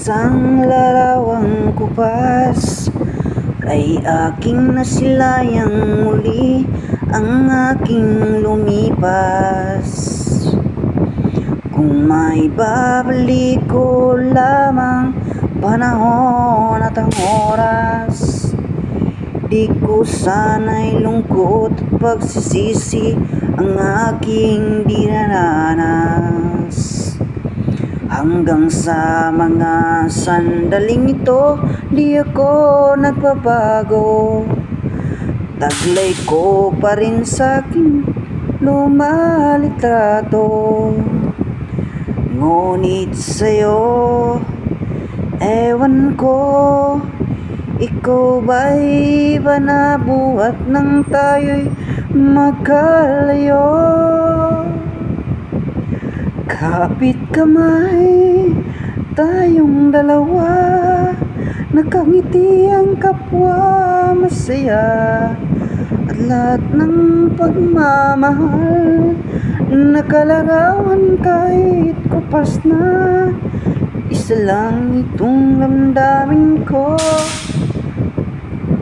Isang larawang kupas ay aking nasilayang muli ang aking lumipas. Kung may babalik ko lamang panahon at ang oras, di ko sana'y lungkot at pagsisisi ang aking dinaranas. Hanggang sa mga sandaling ito, di ako nagbabago. Taglay ko pa rin sa aking lumalitrato. Ngunit sa'yo, ewan ko, ikaw ba'y iba na buhat nang tayo'y magkalayo? Kapit kamay, tayong dalawa, nakangiti ang kapwa masaya. At lahat ng pagmamahal, nakalarawan kahit kupas na. Isa lang itong damdamin ko.